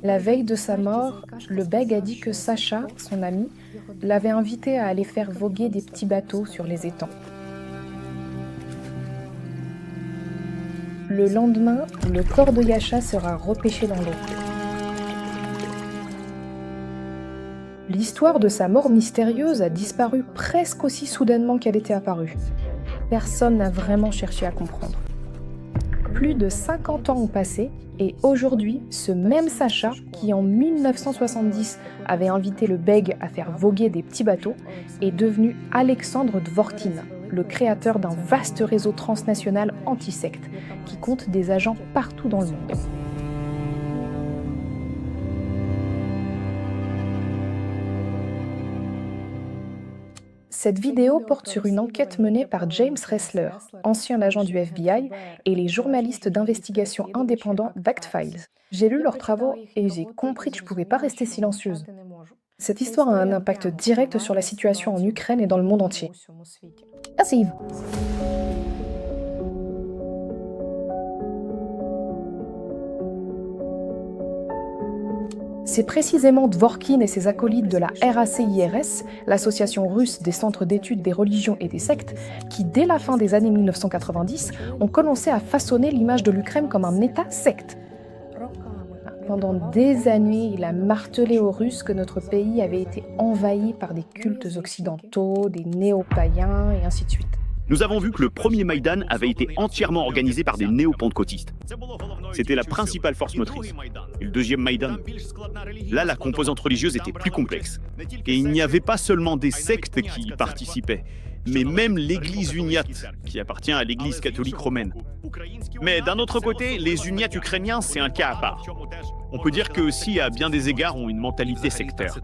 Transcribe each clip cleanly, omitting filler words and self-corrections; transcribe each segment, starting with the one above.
La veille de sa mort, le bègue a dit que Sacha, son ami, l'avait invité à aller faire voguer des petits bateaux sur les étangs. Le lendemain, le corps de Yasha sera repêché dans l'eau. L'histoire de sa mort mystérieuse a disparu presque aussi soudainement qu'elle était apparue. Personne n'a vraiment cherché à comprendre. Plus de 50 ans ont passé et aujourd'hui, ce même Sacha, qui en 1970 avait invité le bègue à faire voguer des petits bateaux, est devenu Alexandre Dvorkin, le créateur d'un vaste réseau transnational anti-secte qui compte des agents partout dans le monde. Cette vidéo porte sur une enquête menée par James Ressler, ancien agent du FBI, et les journalistes d'investigation indépendants d'Act-Files. J'ai lu leurs travaux et j'ai compris que je ne pouvais pas rester silencieuse. Cette histoire a un impact direct sur la situation en Ukraine et dans le monde entier. Merci Yves. C'est précisément Dvorkin et ses acolytes de la RACIRS, l'association russe des centres d'études des religions et des sectes, qui, dès la fin des années 1990, ont commencé à façonner l'image de l'Ukraine comme un État secte. Pendant des années, il a martelé aux Russes que notre pays avait été envahi par des cultes occidentaux, des néo-païens et ainsi de suite. Nous avons vu que le premier Maïdan avait été entièrement organisé par des néo-pentecôtistes. C'était la principale force motrice. Et le deuxième Maïdan, là, la composante religieuse était plus complexe. Et il n'y avait pas seulement des sectes qui y participaient, mais même l'église uniate, qui appartient à l'église catholique romaine. Mais d'un autre côté, les uniates ukrainiens, c'est un cas à part. On peut dire qu'eux aussi, à bien des égards, ont une mentalité sectaire.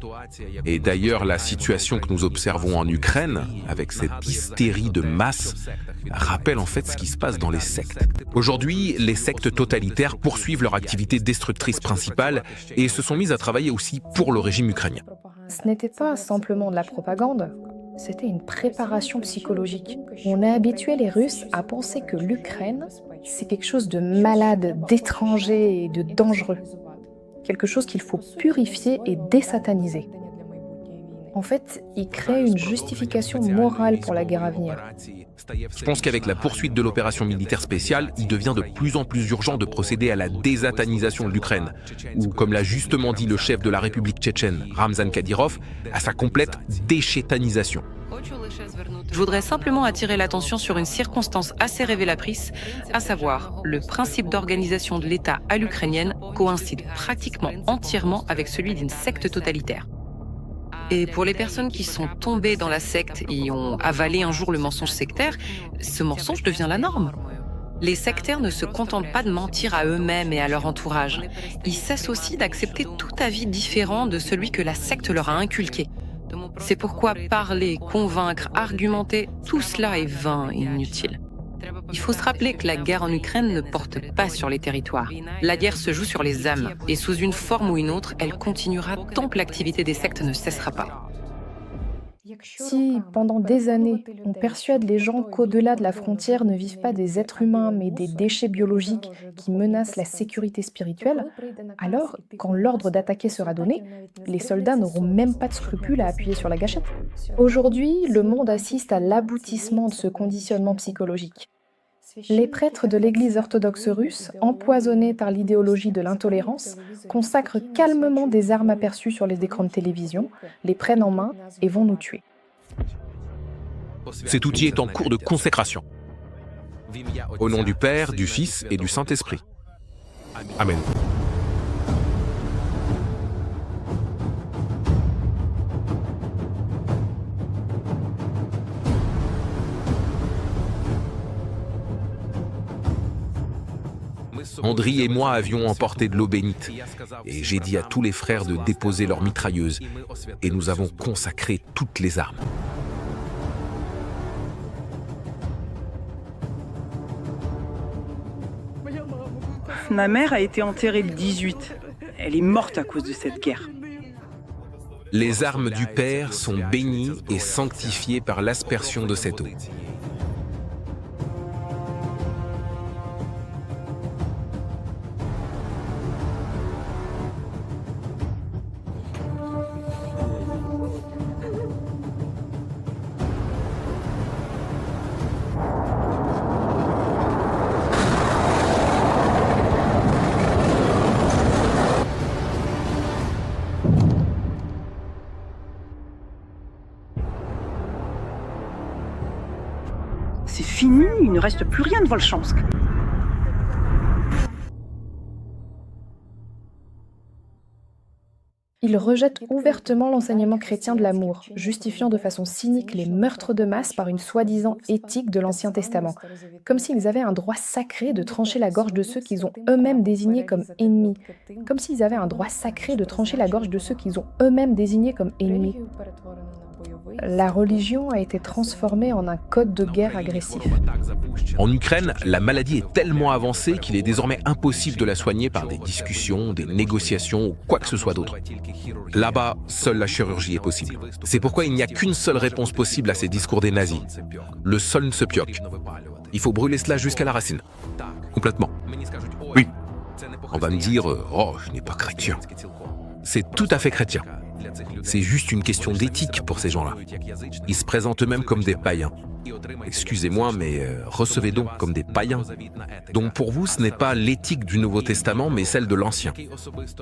Et d'ailleurs, la situation que nous observons en Ukraine, avec cette hystérie de masse, rappelle en fait ce qui se passe dans les sectes. Aujourd'hui, les sectes totalitaires poursuivent leur activité destructrice principale et se sont mises à travailler aussi pour le régime ukrainien. Ce n'était pas simplement de la propagande, c'était une préparation psychologique. On a habitué les Russes à penser que l'Ukraine, c'est quelque chose de malade, d'étranger et de dangereux. Quelque chose qu'il faut purifier et désataniser. En fait, ils créent une justification morale pour la guerre à venir. Je pense qu'avec la poursuite de l'opération militaire spéciale, il devient de plus en plus urgent de procéder à la désatanisation de l'Ukraine, ou comme l'a justement dit le chef de la République tchétchène, Ramzan Kadyrov, à sa complète déchétanisation. Je voudrais simplement attirer l'attention sur une circonstance assez révélatrice, à savoir, le principe d'organisation de l'État à l'ukrainienne coïncide pratiquement entièrement avec celui d'une secte totalitaire. Et pour les personnes qui sont tombées dans la secte et ont avalé un jour le mensonge sectaire, ce mensonge devient la norme. Les sectaires ne se contentent pas de mentir à eux-mêmes et à leur entourage. Ils cessent aussi d'accepter tout avis différent de celui que la secte leur a inculqué. C'est pourquoi parler, convaincre, argumenter, tout cela est vain et inutile. Il faut se rappeler que la guerre en Ukraine ne porte pas sur les territoires. La guerre se joue sur les âmes, et sous une forme ou une autre, elle continuera tant que l'activité des sectes ne cessera pas. Si, pendant des années, on persuade les gens qu'au-delà de la frontière ne vivent pas des êtres humains, mais des déchets biologiques qui menacent la sécurité spirituelle, alors, quand l'ordre d'attaquer sera donné, les soldats n'auront même pas de scrupules à appuyer sur la gâchette. Aujourd'hui, le monde assiste à l'aboutissement de ce conditionnement psychologique. Les prêtres de l'Église orthodoxe russe, empoisonnés par l'idéologie de l'intolérance, consacrent calmement des armes aperçues sur les écrans de télévision, les prennent en main et vont nous tuer. Cet outil est en cours de consécration. Au nom du Père, du Fils et du Saint-Esprit. Amen. Andri et moi avions emporté de l'eau bénite, et j'ai dit à tous les frères de déposer leurs mitrailleuses, et nous avons consacré toutes les armes. Ma mère a été enterrée le 18. Elle est morte à cause de cette guerre. Les armes du Père sont bénies et sanctifiées par l'aspersion de cette eau. il ne reste plus rien de Volchansk. Il rejette ouvertement l'enseignement chrétien de l'amour, justifiant de façon cynique les meurtres de masse par une soi-disant éthique de l'Ancien Testament, comme s'ils avaient un droit sacré de trancher la gorge de ceux qu'ils ont eux-mêmes désignés comme ennemis, comme s'ils avaient un droit sacré de trancher la gorge de ceux qu'ils ont eux-mêmes désignés comme ennemis. La religion a été transformée en un code de guerre agressif. En Ukraine, la maladie est tellement avancée qu'il est désormais impossible de la soigner par des discussions, des négociations ou quoi que ce soit d'autre. Là-bas, seule la chirurgie est possible. C'est pourquoi il n'y a qu'une seule réponse possible à ces discours des nazis. Le sol ne se pioque. Il faut brûler cela jusqu'à la racine. Complètement. Oui. On va me dire, oh, je n'ai pas chrétien. C'est tout à fait chrétien. C'est juste une question d'éthique pour ces gens-là. Ils se présentent eux-mêmes comme des païens. Excusez-moi, mais recevez donc comme des païens. Donc pour vous, ce n'est pas l'éthique du Nouveau Testament, mais celle de l'Ancien.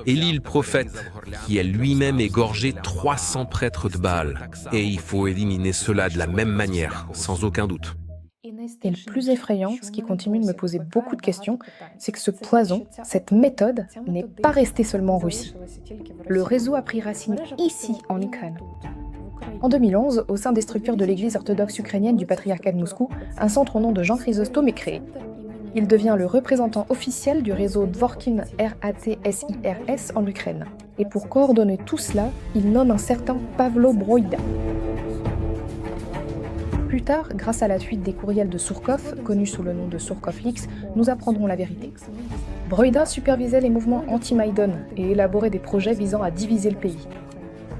Élie le prophète, qui a lui-même égorgé 300 prêtres de Baal. Et il faut éliminer cela de la même manière, sans aucun doute. Et le plus effrayant, ce qui continue de me poser beaucoup de questions, c'est que ce poison, cette méthode, n'est pas restée seulement en Russie. Le réseau a pris racine ici, en Ukraine. En 2011, au sein des structures de l'Église orthodoxe ukrainienne du patriarcat de Moscou, un centre au nom de Jean Chrysostome est créé. Il devient le représentant officiel du réseau Dvorkin RATSIRS en Ukraine. Et pour coordonner tout cela, il nomme un certain Pavlo Broïda. Plus tard, grâce à la suite des courriels de Surkov, connu sous le nom de Surkov Leaks, nous apprendrons la vérité. Broïda supervisait les mouvements anti-Maïdan et élaborait des projets visant à diviser le pays.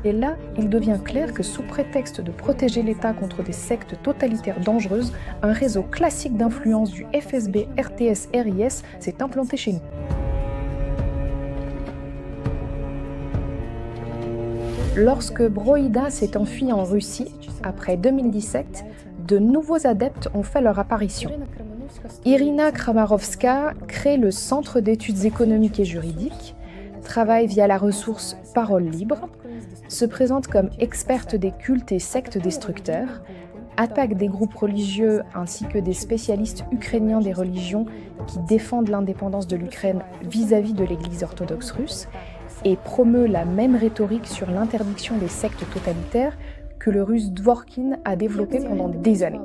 Et là, il devient clair que sous prétexte de protéger l'État contre des sectes totalitaires dangereuses, un réseau classique d'influence du FSB, RTS, RIS s'est implanté chez nous. Lorsque Broïda s'est enfui en Russie, après 2017, de nouveaux adeptes ont fait leur apparition. Irina Kramarovska crée le Centre d'études économiques et juridiques, travaille via la ressource Parole Libre, se présente comme experte des cultes et sectes destructeurs, attaque des groupes religieux ainsi que des spécialistes ukrainiens des religions qui défendent l'indépendance de l'Ukraine vis-à-vis de l'Église orthodoxe russe, et promeut la même rhétorique sur l'interdiction des sectes totalitaires que le russe Dvorkin a développé pendant des années.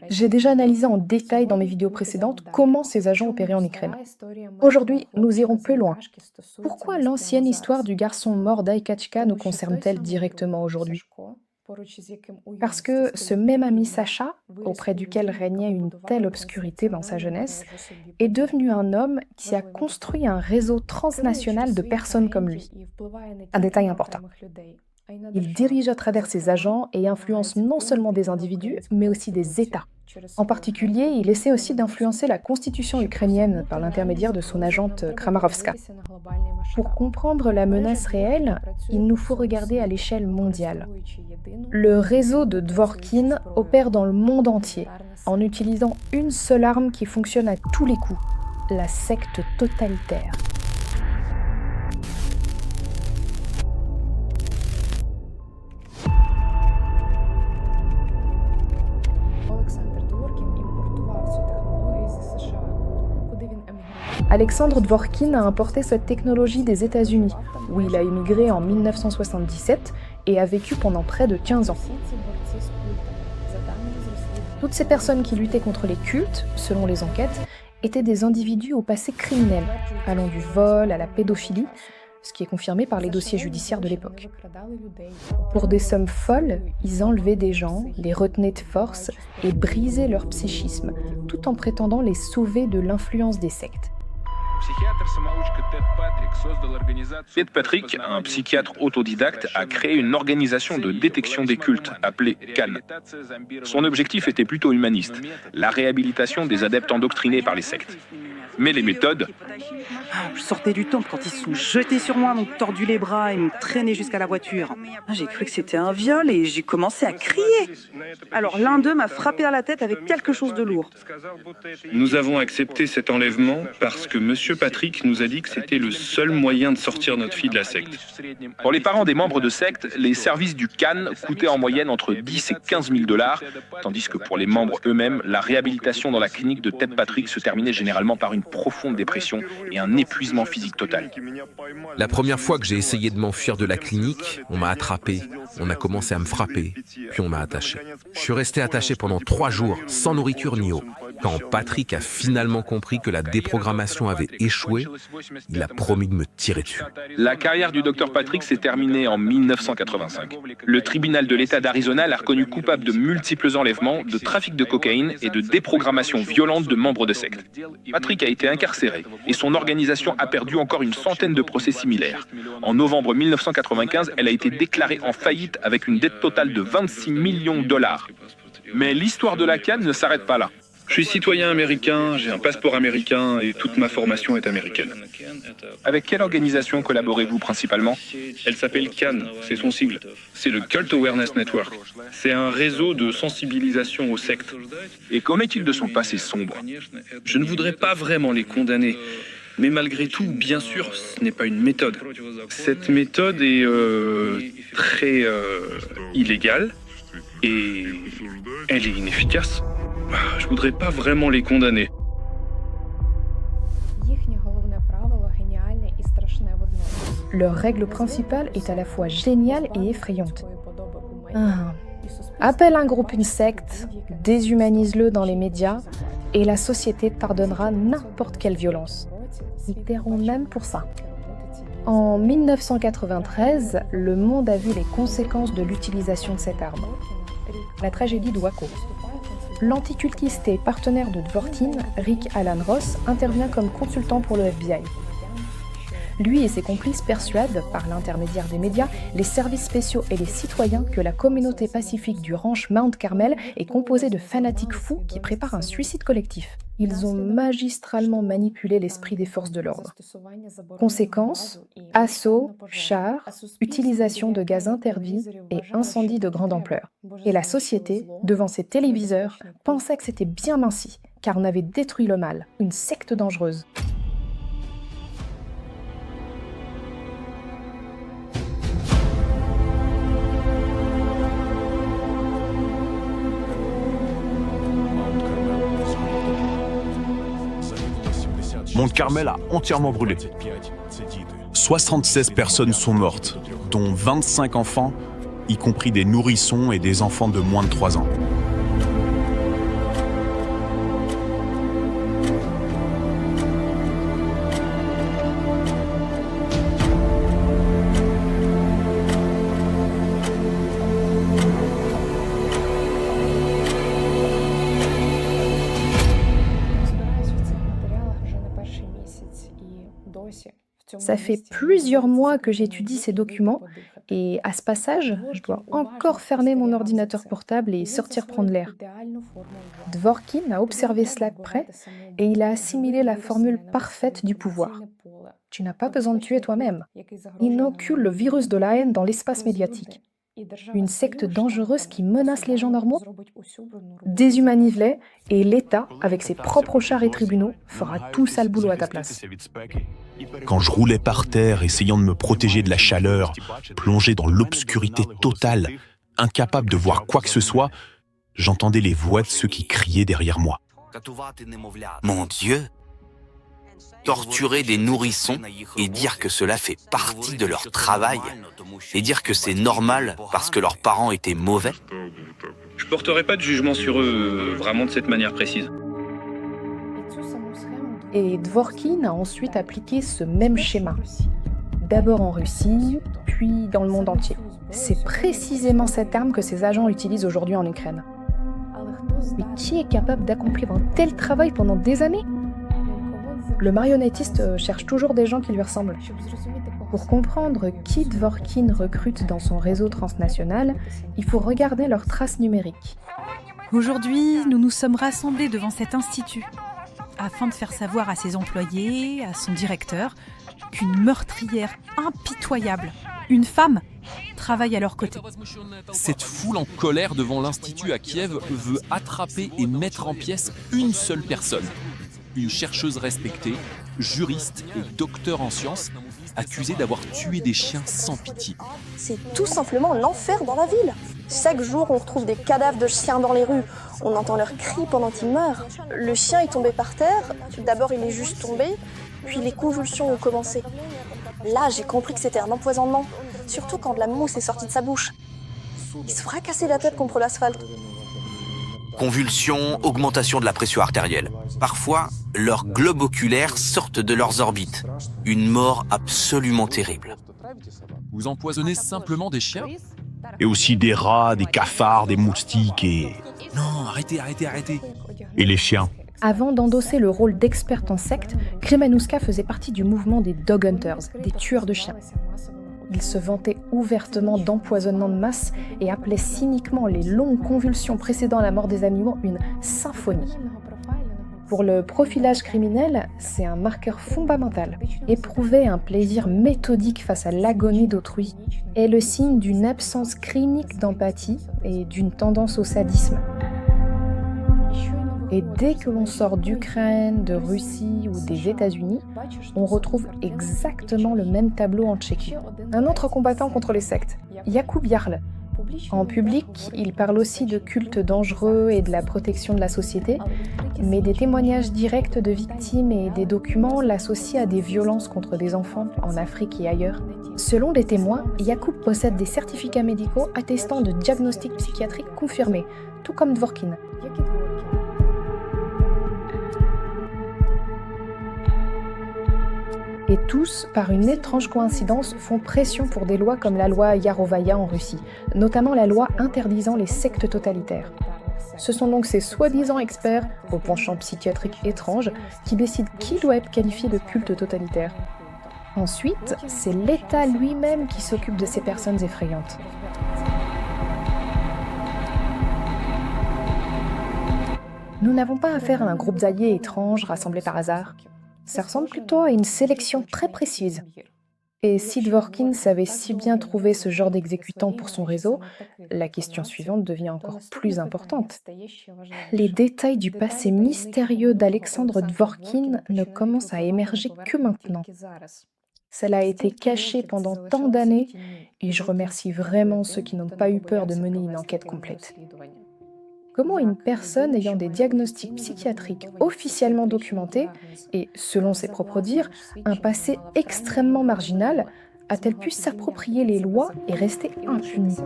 J'ai déjà analysé en détail dans mes vidéos précédentes comment ces agents opéraient en Ukraine. Aujourd'hui, nous irons plus loin. Pourquoi l'ancienne histoire du garçon mort d'Aïkachka nous concerne-t-elle directement aujourd'hui ? Parce que ce même ami Sacha, auprès duquel régnait une telle obscurité dans sa jeunesse, est devenu un homme qui a construit un réseau transnational de personnes comme lui. Un détail important. Il dirige à travers ses agents et influence non seulement des individus, mais aussi des États. En particulier, il essaie aussi d'influencer la constitution ukrainienne par l'intermédiaire de son agente Kramarovska. Pour comprendre la menace réelle, il nous faut regarder à l'échelle mondiale. Le réseau de Dvorkin opère dans le monde entier, en utilisant une seule arme qui fonctionne à tous les coups, la secte totalitaire. Alexandre Dvorkin a importé cette technologie des États-Unis, où il a émigré en 1977 et a vécu pendant près de 15 ans. Toutes ces personnes qui luttaient contre les cultes, selon les enquêtes, étaient des individus au passé criminel, allant du vol à la pédophilie, ce qui est confirmé par les dossiers judiciaires de l'époque. Pour des sommes folles, ils enlevaient des gens, les retenaient de force et brisaient leur psychisme, tout en prétendant les sauver de l'influence des sectes. Ted Patrick, un psychiatre autodidacte, a créé une organisation de détection des cultes, appelée CAN. Son objectif était plutôt humaniste, la réhabilitation des adeptes endoctrinés par les sectes. Mais les méthodes... Je sortais du temple quand ils se sont jetés sur moi, m'ont tordu les bras et m'ont traîné jusqu'à la voiture. J'ai cru que c'était un viol et j'ai commencé à crier. Alors l'un d'eux m'a frappé à la tête avec quelque chose de lourd. Nous avons accepté cet enlèvement parce que M. Patrick nous a dit que c'était le seul moyen de sortir notre fille de la secte. Pour les parents des membres de secte, les services du Cannes coûtaient en moyenne entre 10 et 15 000 $, tandis que pour les membres eux-mêmes, la réhabilitation dans la clinique de Ted Patrick se terminait généralement par une profonde dépression et un épuisement physique total. La première fois que j'ai essayé de m'enfuir de la clinique, on m'a attrapé, on a commencé à me frapper, puis on m'a attaché. Je suis resté attaché pendant 3 jours, sans nourriture ni eau. Quand Patrick a finalement compris que la déprogrammation avait échoué, il a promis de me tirer dessus. La carrière du docteur Patrick s'est terminée en 1985. Le tribunal de l'État d'Arizona l'a reconnu coupable de multiples enlèvements, de trafic de cocaïne et de déprogrammation violente de membres de secte. Patrick a été incarcéré et son organisation a perdu encore une centaine de procès similaires. En novembre 1995, elle a été déclarée en faillite avec une dette totale de 26 millions de $. Mais l'histoire de la Cannes ne s'arrête pas là. Je suis citoyen américain, j'ai un passeport américain et toute ma formation est américaine. Avec quelle organisation collaborez-vous principalement? Elle s'appelle Cannes, c'est son sigle. C'est le Cult Awareness Network. C'est un réseau de sensibilisation aux sectes. Et qu'en est-il de son passé sombre? Je ne voudrais pas vraiment les condamner. Mais malgré tout, bien sûr, ce n'est pas une méthode. Cette méthode est très illégale et elle est inefficace. Je voudrais pas vraiment les condamner. Leur règle principale est à la fois géniale et effrayante. Appelle un groupe une secte, déshumanise-le dans les médias, et la société pardonnera n'importe quelle violence. Ils paieront même pour ça. En 1993, le monde a vu les conséquences de l'utilisation de cette arme. La tragédie de Waco. L'anticultiste et partenaire de Dworkin, Rick Alan Ross, intervient comme consultant pour le FBI. Lui et ses complices persuadent, par l'intermédiaire des médias, les services spéciaux et les citoyens que la communauté pacifique du ranch Mount Carmel est composée de fanatiques fous qui préparent un suicide collectif. Ils ont magistralement manipulé l'esprit des forces de l'ordre. Conséquence, assauts, chars, utilisation de gaz interdits et incendies de grande ampleur. Et la société, devant ses téléviseurs, pensait que c'était bien minci, car on avait détruit le mal, une secte dangereuse. Mount Carmel a entièrement brûlé. 76 personnes sont mortes, dont 25 enfants, y compris des nourrissons et des enfants de moins de 3 ans. Ça fait plusieurs mois que j'étudie ces documents et à ce passage, je dois encore fermer mon ordinateur portable et sortir prendre l'air. Dworkin a observé cela de près et il a assimilé la formule parfaite du pouvoir. Tu n'as pas besoin de tuer toi-même. Inocule le virus de la haine dans l'espace médiatique. Une secte dangereuse qui menace les gens normaux? Déshumanise-les et l'État, avec ses propres chars et tribunaux, fera tout sale boulot à ta place. Quand je roulais par terre, essayant de me protéger de la chaleur, plongé dans l'obscurité totale, incapable de voir quoi que ce soit, j'entendais les voix de ceux qui criaient derrière moi. Mon Dieu! Torturer des nourrissons et dire que cela fait partie de leur travail et dire que c'est normal parce que leurs parents étaient mauvais? Je porterai pas de jugement sur eux vraiment de cette manière précise. Et Dworkin a ensuite appliqué ce même schéma. D'abord en Russie, puis dans le monde entier. C'est précisément cette arme que ces agents utilisent aujourd'hui en Ukraine. Mais qui est capable d'accomplir un tel travail pendant des années? Le marionnettiste cherche toujours des gens qui lui ressemblent. Pour comprendre qui Dworkin recrute dans son réseau transnational, il faut regarder leurs traces numériques. Aujourd'hui, nous nous sommes rassemblés devant cet institut afin de faire savoir à ses employés, à son directeur, qu'une meurtrière impitoyable, une femme, travaille à leur côté. Cette foule en colère devant l'Institut à Kiev veut attraper et mettre en pièces une seule personne. une chercheuse respectée, juriste et docteur en sciences, accusée d'avoir tué des chiens sans pitié. C'est tout simplement l'enfer dans la ville. Chaque jour, on retrouve des cadavres de chiens dans les rues. On entend leurs cris pendant qu'ils meurent. Le chien est tombé par terre. D'abord, il est juste tombé, puis les convulsions ont commencé. Là, j'ai compris que c'était un empoisonnement, surtout quand de la mousse est sortie de sa bouche. Il se fracassait la tête contre l'asphalte. Convulsions, augmentation de la pression artérielle. Parfois, leurs globes oculaires sortent de leurs orbites. Une mort absolument terrible. Vous empoisonnez simplement des chiens? Et aussi des rats, des cafards, des moustiques et... Non, arrêtez. Et les chiens. Avant d'endosser le rôle d'experte en secte, Kremenouska faisait partie du mouvement des dog hunters, des tueurs de chiens. Il se vantait ouvertement d'empoisonnement de masse et appelait cyniquement les longues convulsions précédant la mort des animaux une symphonie. Pour le profilage criminel, c'est un marqueur fondamental. Éprouver un plaisir méthodique face à l'agonie d'autrui est le signe d'une absence clinique d'empathie et d'une tendance au sadisme. Et dès que l'on sort d'Ukraine, de Russie ou des États-Unis, on retrouve exactement le même tableau en Tchéquie. Un autre combattant contre les sectes, Jakub Jarl. En public, il parle aussi de cultes dangereux et de la protection de la société, mais des témoignages directs de victimes et des documents l'associent à des violences contre des enfants en Afrique et ailleurs. Selon les témoins, Jakub possède des certificats médicaux attestant de diagnostics psychiatriques confirmés, tout comme Dworkin. Et tous, par une étrange coïncidence, font pression pour des lois comme la loi Yarovaya en Russie, notamment la loi interdisant les sectes totalitaires. Ce sont donc ces soi-disant experts, au penchant psychiatrique étrange, qui décident qui doit être qualifié de culte totalitaire. Ensuite, c'est l'État lui-même qui s'occupe de ces personnes effrayantes. Nous n'avons pas affaire à un groupe d'alliés étranges rassemblés par hasard. Ça ressemble plutôt à une sélection très précise. Et si Dworkin savait si bien trouver ce genre d'exécutants pour son réseau, la question suivante devient encore plus importante. Les détails du passé mystérieux d'Alexandre Dworkin ne commencent à émerger que maintenant. Cela a été caché pendant tant d'années et je remercie vraiment ceux qui n'ont pas eu peur de mener une enquête complète. Comment une personne ayant des diagnostics psychiatriques officiellement documentés et, selon ses propres dires, un passé extrêmement marginal, a-t-elle pu s'approprier les lois et rester impunie ?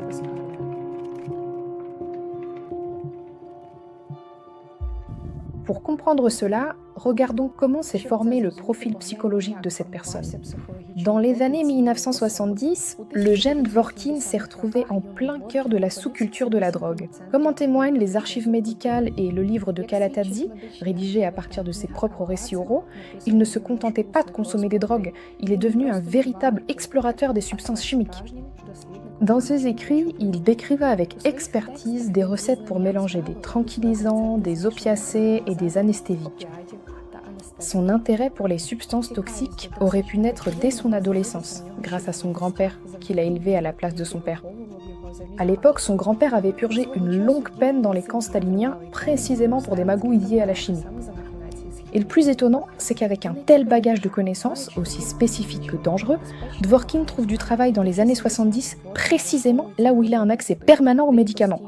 Pour comprendre cela, regardons comment s'est formé le profil psychologique de cette personne. Dans les années 1970, le jeune Dworkin s'est retrouvé en plein cœur de la sous-culture de la drogue. Comme en témoignent les archives médicales et le livre de Kalatadze, rédigé à partir de ses propres récits oraux, il ne se contentait pas de consommer des drogues, il est devenu un véritable explorateur des substances chimiques. Dans ses écrits, il décrivait avec expertise des recettes pour mélanger des tranquillisants, des opiacés et des anesthésiques. Son intérêt pour les substances toxiques aurait pu naître dès son adolescence, grâce à son grand-père, qu'il a élevé à la place de son père. À l'époque, son grand-père avait purgé une longue peine dans les camps staliniens, précisément pour des magouilles liées à la chimie. Et le plus étonnant, c'est qu'avec un tel bagage de connaissances, aussi spécifique que dangereux, Dworkin trouve du travail dans les années 70, précisément là où il a un accès permanent aux médicaments,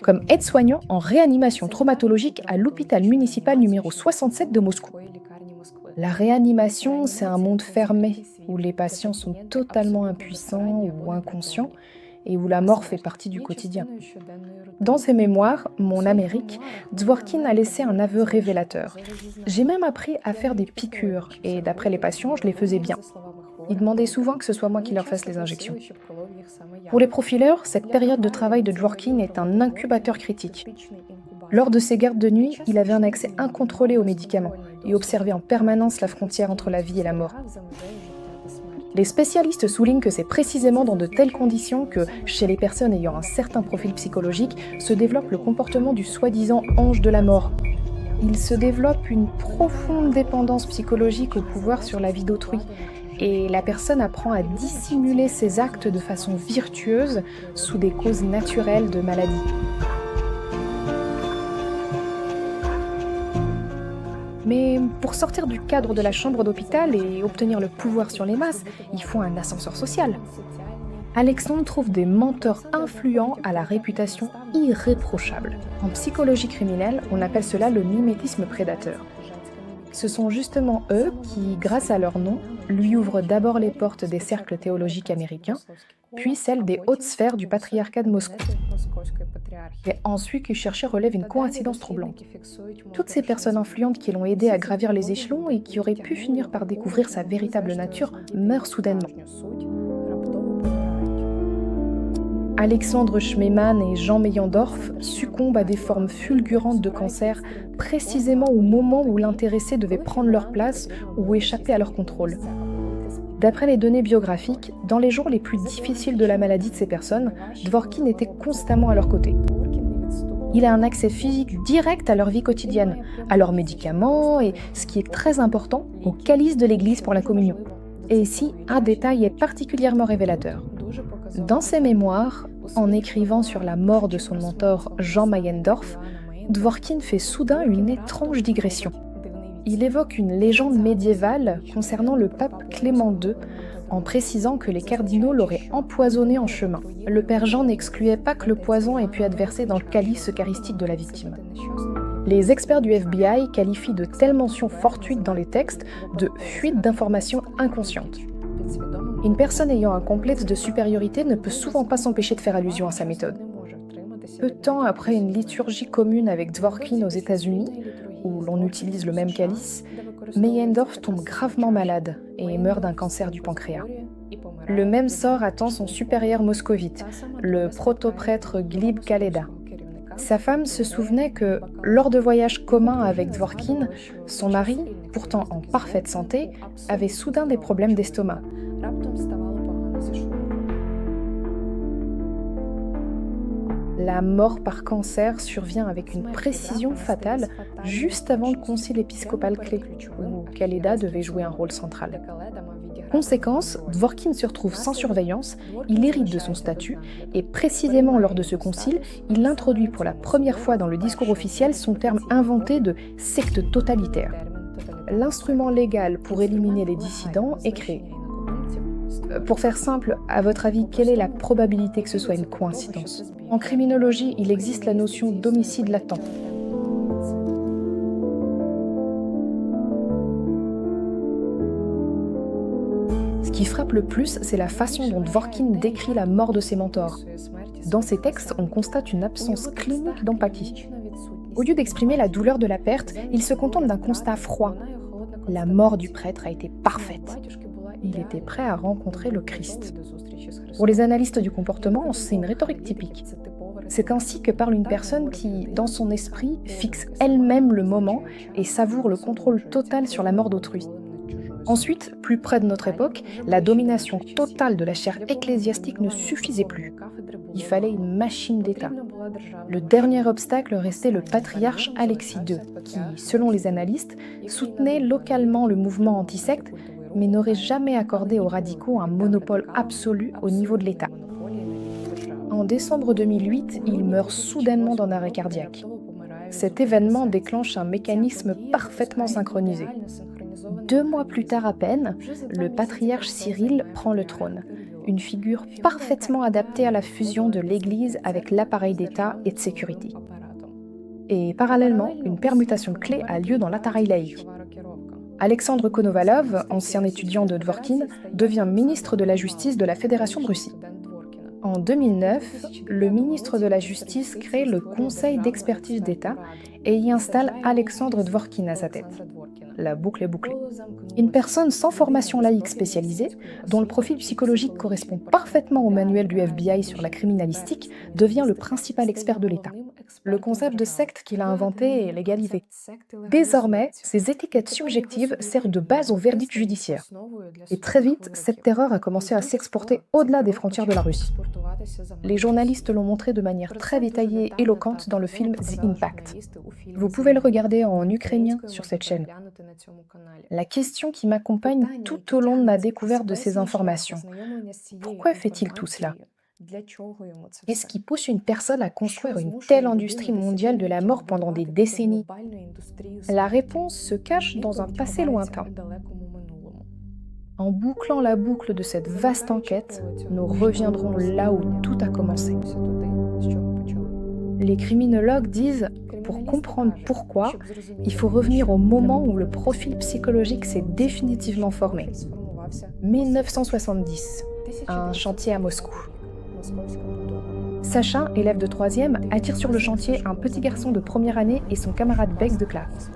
comme aide-soignant en réanimation traumatologique à l'hôpital municipal numéro 67 de Moscou. La réanimation, c'est un monde fermé, où les patients sont totalement impuissants ou inconscients, et où la mort fait partie du quotidien. Dans ses mémoires, Mon Amérique, Dworkin a laissé un aveu révélateur. J'ai même appris à faire des piqûres, et d'après les patients, je les faisais bien. Ils demandaient souvent que ce soit moi qui leur fasse les injections. Pour les profileurs, cette période de travail de Dworkin est un incubateur critique. Lors de ses gardes de nuit, il avait un accès incontrôlé aux médicaments, et observait en permanence la frontière entre la vie et la mort. Les spécialistes soulignent que c'est précisément dans de telles conditions que, chez les personnes ayant un certain profil psychologique, se développe le comportement du soi-disant ange de la mort. Il se développe une profonde dépendance psychologique au pouvoir sur la vie d'autrui, et la personne apprend à dissimuler ses actes de façon virtueuse sous des causes naturelles de maladie. Mais pour sortir du cadre de la chambre d'hôpital et obtenir le pouvoir sur les masses, il faut un ascenseur social. Alexandre trouve des menteurs influents à la réputation irréprochable. En psychologie criminelle, on appelle cela le mimétisme prédateur. Ce sont justement eux qui, grâce à leur nom, lui ouvrent d'abord les portes des cercles théologiques américains, puis celles des hautes sphères du patriarcat de Moscou. Et ensuite, qui cherchaient relève une coïncidence troublante. Toutes ces personnes influentes qui l'ont aidé à gravir les échelons et qui auraient pu finir par découvrir sa véritable nature meurent soudainement. Alexandre Schmemann et Jean Meyendorff succombent à des formes fulgurantes de cancer précisément au moment où l'intéressé devait prendre leur place ou échapper à leur contrôle. D'après les données biographiques, dans les jours les plus difficiles de la maladie de ces personnes, Dvorkin était constamment à leur côté. Il a un accès physique direct à leur vie quotidienne, à leurs médicaments et, ce qui est très important, au calice de l'église pour la communion. Et ici, un détail est particulièrement révélateur. Dans ses mémoires, en écrivant sur la mort de son mentor Jean Meyendorff, Dvorkin fait soudain une étrange digression. Il évoque une légende médiévale concernant le pape Clément II, en précisant que les cardinaux l'auraient empoisonné en chemin. Le père Jean n'excluait pas que le poison ait pu être versé dans le calice eucharistique de la victime. Les experts du FBI qualifient de telles mentions fortuites dans les textes de fuite d'informations inconscientes. Une personne ayant un complexe de supériorité ne peut souvent pas s'empêcher de faire allusion à sa méthode. Peu de temps après une liturgie commune avec Dvorkin aux États-Unis, où l'on utilise le même calice, Meyendorff tombe gravement malade et meurt d'un cancer du pancréas. Le même sort attend son supérieur moscovite, le protoprêtre Glib Kaleda. Sa femme se souvenait que, lors de voyages communs avec Dvorkin, son mari, pourtant en parfaite santé, avait soudain des problèmes d'estomac. La mort par cancer survient avec une précision fatale juste avant le concile épiscopal clé, où Kaleda devait jouer un rôle central. Conséquence, Dvorkin se retrouve sans surveillance, il hérite de son statut, et précisément lors de ce concile, il introduit pour la première fois dans le discours officiel son terme inventé de « secte totalitaire ». L'instrument légal pour éliminer les dissidents est créé. Pour faire simple, à votre avis, quelle est la probabilité que ce soit une coïncidence ? En criminologie, il existe la notion d'homicide latent. Ce qui frappe le plus, c'est la façon dont Dvorkin décrit la mort de ses mentors. Dans ses textes, on constate une absence clinique d'empathie. Au lieu d'exprimer la douleur de la perte, il se contente d'un constat froid. La mort du prêtre a été parfaite. Il était prêt à rencontrer le Christ. Pour les analystes du comportement, c'est une rhétorique typique. C'est ainsi que parle une personne qui, dans son esprit, fixe elle-même le moment et savoure le contrôle total sur la mort d'autrui. Ensuite, plus près de notre époque, la domination totale de la chaire ecclésiastique ne suffisait plus. Il fallait une machine d'État. Le dernier obstacle restait le patriarche Alexis II, qui, selon les analystes, soutenait localement le mouvement antisecte, mais n'aurait jamais accordé aux radicaux un monopole absolu au niveau de l'État. En décembre 2008, il meurt soudainement d'un arrêt cardiaque. Cet événement déclenche un mécanisme parfaitement synchronisé. 2 mois plus tard à peine, le patriarche Cyril prend le trône, une figure parfaitement adaptée à la fusion de l'Église avec l'appareil d'État et de sécurité. Et parallèlement, une permutation clé a lieu dans l'appareil laïque. Alexandre Konovalov, ancien étudiant de Dvorkin, devient ministre de la Justice de la Fédération de Russie. En 2009, le ministre de la Justice crée le Conseil d'expertise d'État et y installe Alexandre Dvorkin à sa tête. La boucle est bouclée. Une personne sans formation laïque spécialisée, dont le profil psychologique correspond parfaitement au manuel du FBI sur la criminalistique, devient le principal expert de l'État. Le concept de secte qu'il a inventé est légalisé. Désormais, ces étiquettes subjectives servent de base au verdict judiciaire. Et très vite, cette terreur a commencé à s'exporter au-delà des frontières de la Russie. Les journalistes l'ont montré de manière très détaillée et éloquente dans le film The Impact. Vous pouvez le regarder en ukrainien sur cette chaîne. La question qui m'accompagne tout au long de ma découverte de ces informations. Pourquoi fait-il tout cela ? Qu'est-ce qui pousse une personne à construire une telle industrie mondiale de la mort pendant des décennies? La réponse se cache dans un passé lointain. En bouclant la boucle de cette vaste enquête, nous reviendrons là où tout a commencé. Les criminologues disent, pour comprendre pourquoi, il faut revenir au moment où le profil psychologique s'est définitivement formé. 1970, un chantier à Moscou. Sacha, élève de 3e, attire sur le chantier un petit garçon de première année et son camarade Beck de classe.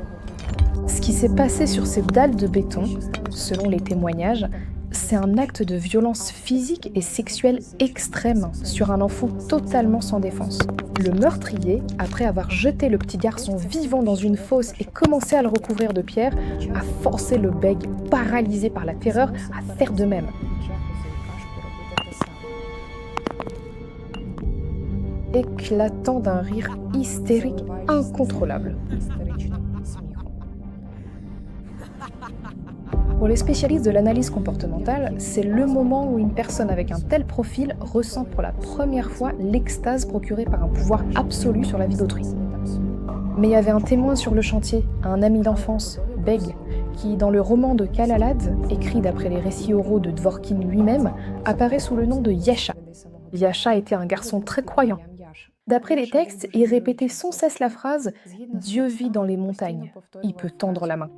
Ce qui s'est passé sur ces dalles de béton, selon les témoignages, c'est un acte de violence physique et sexuelle extrême sur un enfant totalement sans défense. Le meurtrier, après avoir jeté le petit garçon vivant dans une fosse et commencé à le recouvrir de pierres, a forcé le bègue, paralysé par la terreur, à faire de même. Éclatant d'un rire hystérique incontrôlable. Pour les spécialistes de l'analyse comportementale, c'est le moment où une personne avec un tel profil ressent pour la première fois l'extase procurée par un pouvoir absolu sur la vie d'autrui. Mais il y avait un témoin sur le chantier, un ami d'enfance, Beg, qui, dans le roman de Kalalad, écrit d'après les récits oraux de Dvorkin lui-même, apparaît sous le nom de Yasha. Yasha était un garçon très croyant. D'après les textes, il répétait sans cesse la phrase « Dieu vit dans les montagnes, il peut tendre la main ».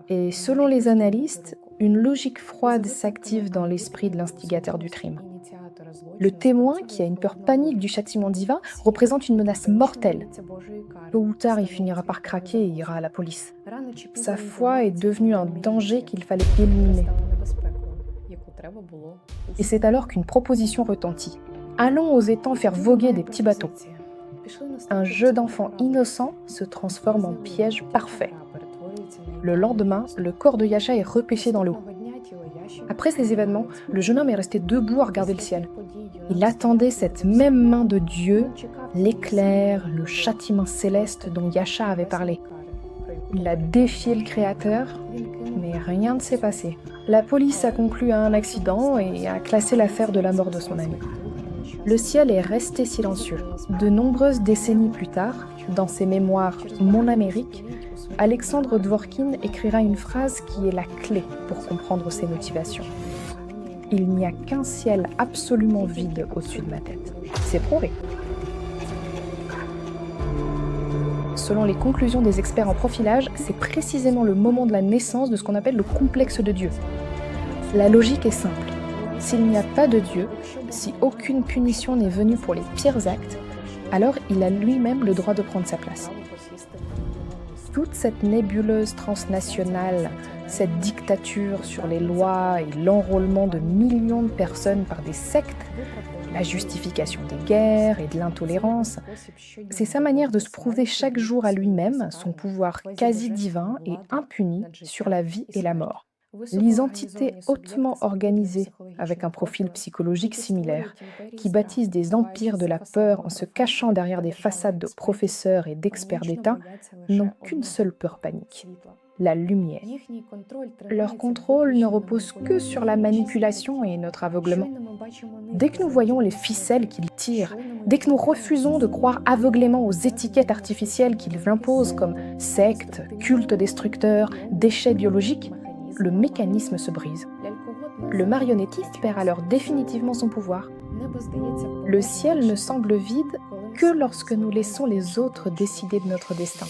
Et selon les analystes, une logique froide s'active dans l'esprit de l'instigateur du crime. Le témoin, qui a une peur panique du châtiment divin, représente une menace mortelle. Tôt ou tard, il finira par craquer et ira à la police. Sa foi est devenue un danger qu'il fallait éliminer. Et c'est alors qu'une proposition retentit. Allons aux étangs faire voguer des petits bateaux. Un jeu d'enfant innocent se transforme en piège parfait. Le lendemain, le corps de Yasha est repêché dans l'eau. Après ces événements, le jeune homme est resté debout à regarder le ciel. Il attendait cette même main de Dieu, l'éclair, le châtiment céleste dont Yasha avait parlé. Il a défié le Créateur, mais rien ne s'est passé. La police a conclu à un accident et a classé l'affaire de la mort de son ami. Le ciel est resté silencieux. De nombreuses décennies plus tard, dans ses mémoires « Mon Amérique », Alexandre Dvorkin écrira une phrase qui est la clé pour comprendre ses motivations. « Il n'y a qu'un ciel absolument vide au-dessus de ma tête. » C'est prouvé. Selon les conclusions des experts en profilage, c'est précisément le moment de la naissance de ce qu'on appelle le complexe de Dieu. La logique est simple. S'il n'y a pas de Dieu, si aucune punition n'est venue pour les pires actes, alors il a lui-même le droit de prendre sa place. Toute cette nébuleuse transnationale, cette dictature sur les lois et l'enrôlement de millions de personnes par des sectes, la justification des guerres et de l'intolérance, c'est sa manière de se prouver chaque jour à lui-même son pouvoir quasi divin et impuni sur la vie et la mort. Les entités hautement organisées, avec un profil psychologique similaire, qui bâtissent des empires de la peur en se cachant derrière des façades de professeurs et d'experts d'État, n'ont qu'une seule peur panique, la lumière. Leur contrôle ne repose que sur la manipulation et notre aveuglement. Dès que nous voyons les ficelles qu'ils tirent, dès que nous refusons de croire aveuglément aux étiquettes artificielles qu'ils imposent comme sectes, cultes destructeurs, déchets biologiques, le mécanisme se brise. Le marionnettiste perd alors définitivement son pouvoir. Le ciel ne semble vide que lorsque nous laissons les autres décider de notre destin.